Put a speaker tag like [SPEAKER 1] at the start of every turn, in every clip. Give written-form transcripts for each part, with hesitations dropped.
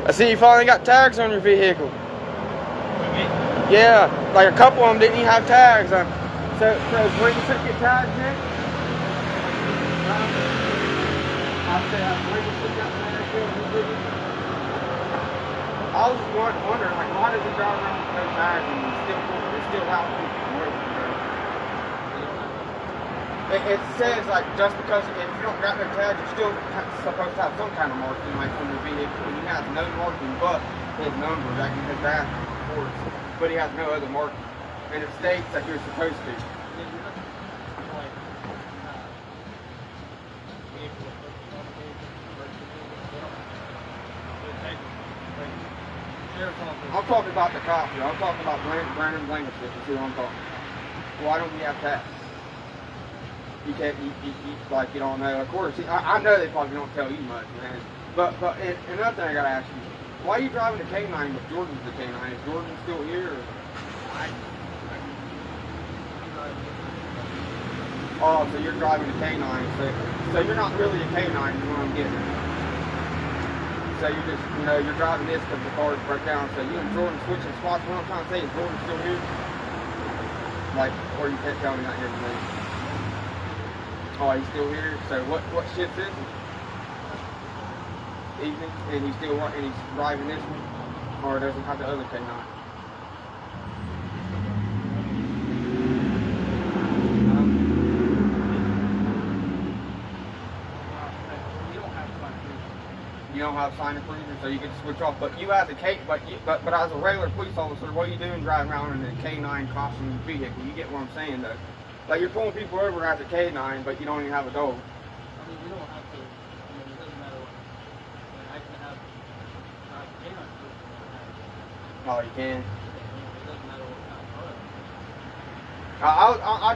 [SPEAKER 1] I see you finally got tags on your vehicle. Yeah, like a couple of them didn't even have tags. So where you took your tags in? I said, where you took that tags in? I was just wondering, like, why does he drive around with no tags and it's still out to people over? It says, like, just because if you don't got no tags, you're still supposed to have some kind of marking, like, on your vehicle. And he has no marking but his number, like his badge reports, but he has no other marking. And it states that you're supposed to. I'm talking about the cop here. I'm talking about Brandon Blankenship. You see what I'm talking about? Why don't we have tags? You can't, like, you don't know. Of course, I know they probably don't tell you much, man. But another thing I gotta ask you, why are you driving the K9 if Jordan's the K9? Is Jordan still here? Or? Oh, so you're driving the K9, so you're not really a K9, is what I'm getting at. So you're just, you're driving this because the car's broke down. So you and Jordan switching spots. What I'm trying to say is Jordan's still here? Like, or you can't tell me not here today. Oh, he's still here. So what shift is it? Evening, and he's driving this one, or does he have the other K9? You don't have sign of cruiser, so you can switch off. But you as a but as a regular police officer, what are you doing driving around in a K9 costume vehicle? You get what I'm saying, though. Like, you're pulling people over as a K9, but you don't even have a dog.
[SPEAKER 2] I mean, we don't have to. I mean, it doesn't matter what. I can have K9 cruiser.
[SPEAKER 1] Oh, you can.
[SPEAKER 2] It doesn't matter what kind of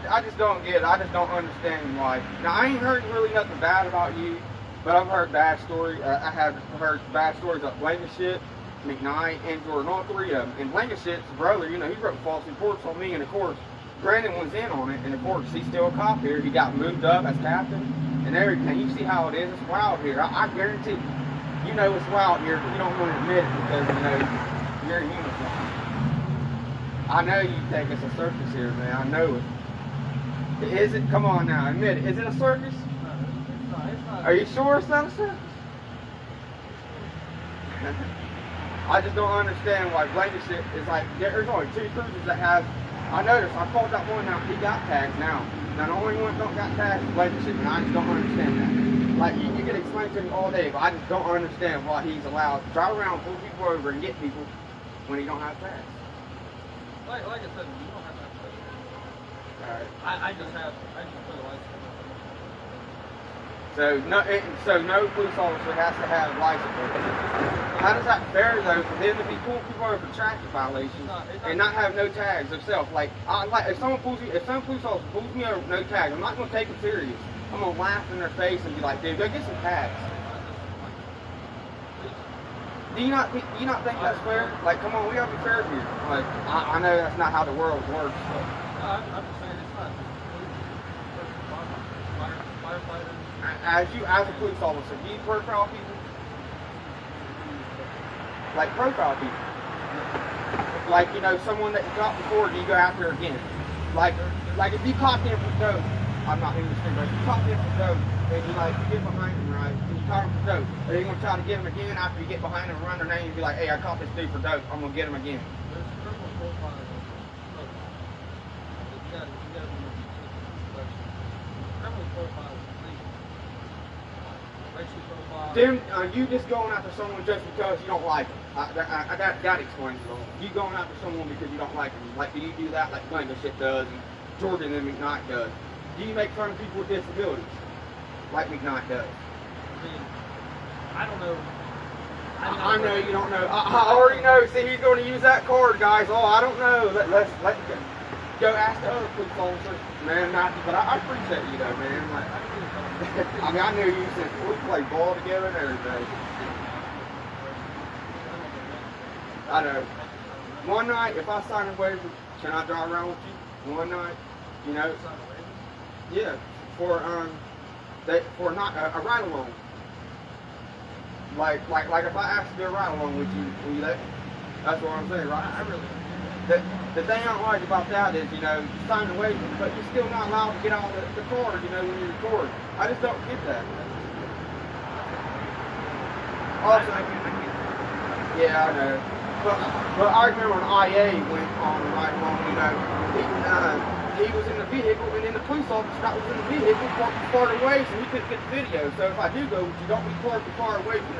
[SPEAKER 2] car.
[SPEAKER 1] I just don't get it. I just don't understand why. Now, I ain't heard really nothing bad about you, but I've heard bad stories. I have heard bad stories of Blankenship, McKnight, and Jordan, all three of them. And Blankenship's brother, he wrote false reports on me, and of course, Brandon was in on it, and of course, he's still a cop here. He got moved up as captain and everything. You see how it is. It's wild here. I guarantee you know it's wild here, but you don't want to admit it because, you're in uniform. I know you think it's a circus here, man. I know it. Is it? Come on now, admit it. Is it a circus?
[SPEAKER 2] No, it's not.
[SPEAKER 1] Are you sure it's not a circus? I just don't understand why Blankenship is like, there's only two cruisers that have. I noticed, I called that one out, he got tags now. Now the only one that don't got tags is Blankenship, and I just don't understand that. Like, you can explain to me all day, but I just don't understand why he's allowed to drive around, pull people over, and get people when he don't have tags.
[SPEAKER 2] Like I said, you don't have to have tags.
[SPEAKER 1] Alright.
[SPEAKER 2] I just put a license.
[SPEAKER 1] So no police officer has to have a license. How does that fair though for them to be pulling people over for traffic violations and not have no tags themselves? Like if some police officer pulls me over with no tags, I'm not gonna take them serious. I'm gonna laugh in their face and be like, dude, go get some tags. Do you not think that's fair? Like, come on, we gotta be fair here. Like, I know that's not how the world works. But.
[SPEAKER 2] I'm just saying it's not. Firefighters.
[SPEAKER 1] As a police officer, do you profile people? Like profile people? Like, someone that you caught before, do you go after again? Like if you caught them for dope, I'm not English, but if you caught them for dope, and you get behind them, right, and you caught them for dope, are you going to try to get them again after you get behind them and run their name and be like, hey, I caught this dude for dope, I'm going to get him again?
[SPEAKER 2] There's criminal profiling. You gotta be criminal profiling.
[SPEAKER 1] Tim, you just going after someone just because you don't like them. I got to explain it all. You going after someone because you don't like them. Like, do you do that like Blankenship does and Jordan and McKnight does? Do you make fun of people with disabilities like McKnight does?
[SPEAKER 2] I don't know.
[SPEAKER 1] I know you don't know. I already know. See, he's going to use that card, guys. Oh, I don't know. Let's go ask the other police officers, man. But I appreciate you though, man. Like, I mean, I knew you since we played ball together and everything. I know. One night, if I sign a waiver, can I drive around with you? One night, Yeah, for not a ride along. Like if I asked you to ride along with you, will you let me? That's what I'm saying, right?
[SPEAKER 2] I really.
[SPEAKER 1] The thing I don't like about that is, you know, you sign away, but you're still not allowed to get out of the car, you know, when you record. I just don't get that. Also, yeah, I know. But I remember when IA went on right along, you know, he was in the vehicle, and then the police officer that was in the vehicle parked far away, so he couldn't get the video. So if I do go, you don't be parked far away from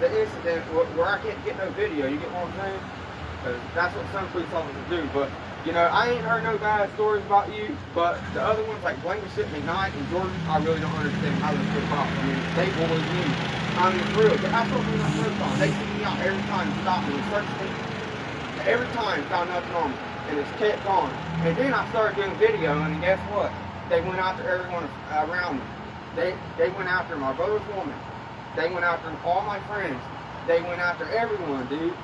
[SPEAKER 1] the incident where I can't get no video. You get what I'm saying? That's what some police officers do. But you know, I ain't heard no bad stories about you. But the other ones like Blankenship, McKnight, and Jordan, I really don't understand how this good cops. I mean, they bully me. I mean, for real. That's what we not first on. They see me out every time, stop me, and search me. Every time, found nothing on me, and it's kept on. And then I started doing video, and guess what? They went after everyone around me. They went after my brother's woman. They went after all my friends. They went after everyone, dude.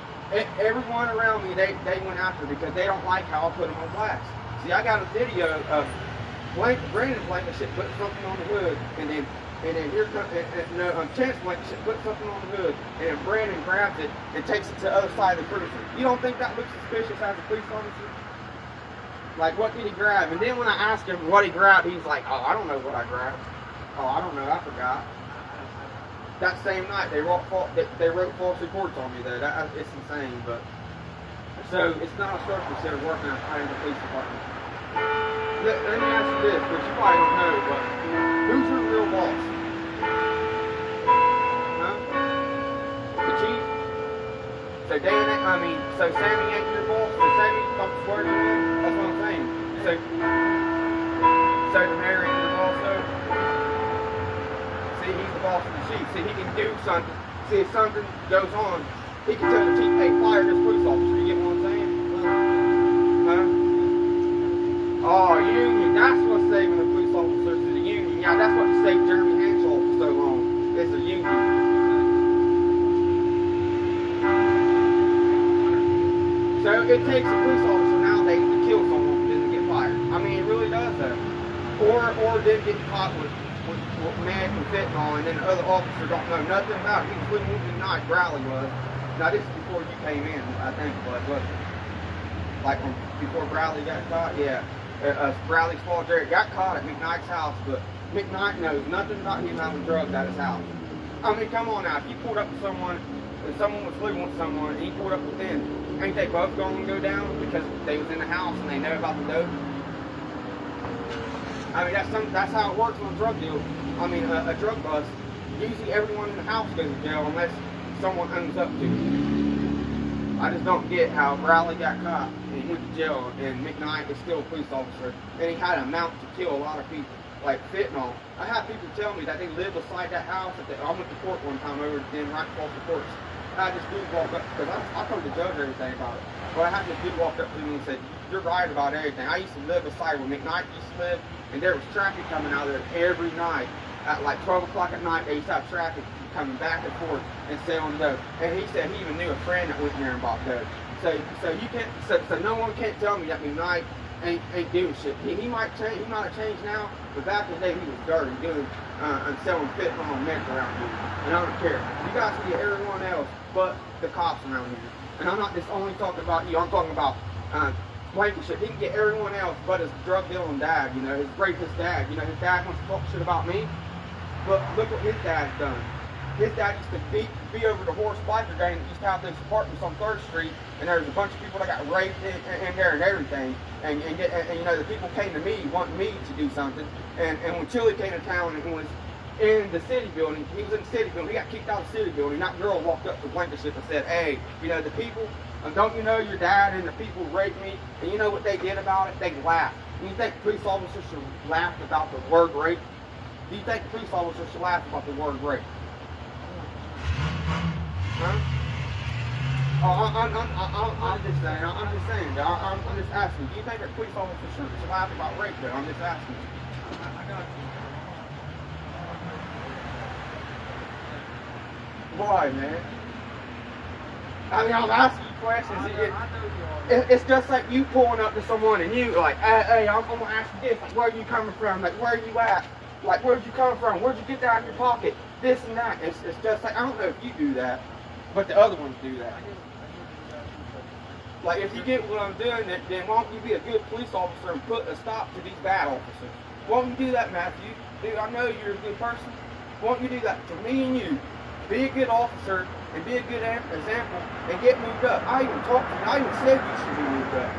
[SPEAKER 1] Everyone around me, they went after because they don't like how I put them on blast. See, I got a video of Brandon Blankenship put something on the hood, and then here comes Chance Blankenship put something on the hood, and then Brandon grabs it and takes it to the other side of the cruiser. You don't think that looks suspicious as a police officer? Like, what did he grab? And then when I asked him what he grabbed, he's like, oh, I don't know what I grabbed. Oh, I don't know, I forgot. That same night, they wrote false reports on me, though. It's insane, but... So, it's not a circus they're working at Ironton Police Department. Let me ask you this, which you probably don't know, but... Who's your real boss? Huh? The chief? So, so Sammy ain't your boss? So Sammy don't swear to you? That's what I'm saying. So the mayor ain't your boss, though? See, he's the boss of the chief. See, he can do something. See, if something goes on, he can tell the chief, hey, fire this police officer. You get what I'm saying? Huh? Oh, union. That's what's saving the police officers is the union. Yeah, that's what saved Jeremy Hanshaw for so long. It's a union. So it takes a police officer nowadays to kill someone who doesn't get fired. I mean, it really does that. Or didn't get caught with mad and fentanyl, and then the other officer don't know nothing about it. He was with him tonight, Bradley was. Now this is before you came in, I think it was, wasn't it? Like before Bradley got caught, yeah. Bradley's father Jared got caught at McKnight's house, but McKnight knows nothing about him having drugs at his house. I mean, come on now, if you pulled up with someone, and someone was living with someone, and he pulled up with them, ain't they both going to go down because they was in the house and they know about the dope? I mean, that's how it works on a drug deal. I mean, a drug bust. Usually everyone in the house goes to jail unless someone owns up to it. I just don't get how Bradley got caught and he went to jail, and McKnight is still a police officer, and he had a mount to kill a lot of people, like fentanyl. I had people tell me that they lived beside that house. I went to court one time over them right false reports. I had this dude walk up, because I told the judge everything about it, but I had this dude walk up to me and said, you're right about everything. I used to live beside where McKnight used to live, and there was traffic coming out of there every night. At like 12 o'clock at night, they used to have traffic coming back and forth and selling dope. And he said he even knew a friend that went in there and bought dope. So you can't, so no one can't tell me that McKnight ain't doing shit. He might change, he might have changed now, but back in the day he was dirty doing and selling fentanyl and meth around here. And I don't care. You guys can get everyone else but the cops around here. And I'm not just only talking about you. I'm talking about Blankenship. He can get everyone else but his drug dealing dad. You know, his rapist dad. You know, his dad wants to talk shit about me. But look what his dad's done. His dad used to be over the horse biker gang that used to have those apartments on 3rd Street, and there was a bunch of people that got raped in there and everything. And you know, the people came to me wanting me to do something. And when Chili came to town and was in the city building, he was in the city building, he got kicked out of the city building. That girl walked up to Blankenship and said, hey, you know, the people, don't you know your dad and the people raped me? And you know what they did about it? They laughed. Do you think police officers should laugh about the word rape? Do you think the police officers should laugh about the word rape? Huh? Oh, I'm just saying. I'm just asking. Do you think that police officers should laugh about rape? Though I'm just asking.
[SPEAKER 2] I got you.
[SPEAKER 1] Why, man? I mean, I'm asking you questions.
[SPEAKER 2] I know you are.
[SPEAKER 1] It's just like you pulling up to someone and you like, hey, I'm gonna ask you this. Like, where are you coming from? Like, where are you at? Like, where'd you come from? Where'd you get that out of your pocket? this and that. It's just like, I don't know if you do that, but the other ones do that. Like, if you get what I'm doing, then why don't you be a good police officer and put a stop to these bad officers? Why don't you do that, Matthew? Dude, I know you're a good person. Why don't you do that for me and you? Be a good officer and be a good example and get moved up. I even talked to you. I even said you should be moved up.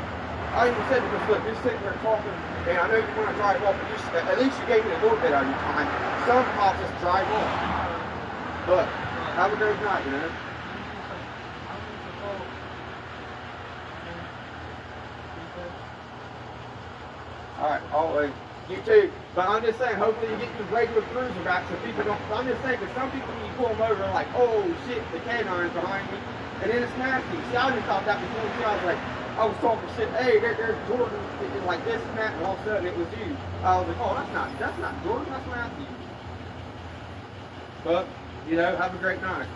[SPEAKER 1] I even said, because look, you're sitting there talking, and I know you want to drive off, but at least you gave me a little bit of your time. Some cops just drive off. But have a great night, you know. Alright, always. You too. But I'm just saying, hopefully you get your regular cruiser back so people don't. I'm just saying, because some people, when you pull them over, are like, oh shit, the canine's behind me. And then it's nasty. See, I just thought that before too. I was like, I was talking shit, hey, there's Jordan, like this and that, and all of a sudden it was you. I was like, oh, that's not Jordan, that's Matthew. But, you know, have a great night.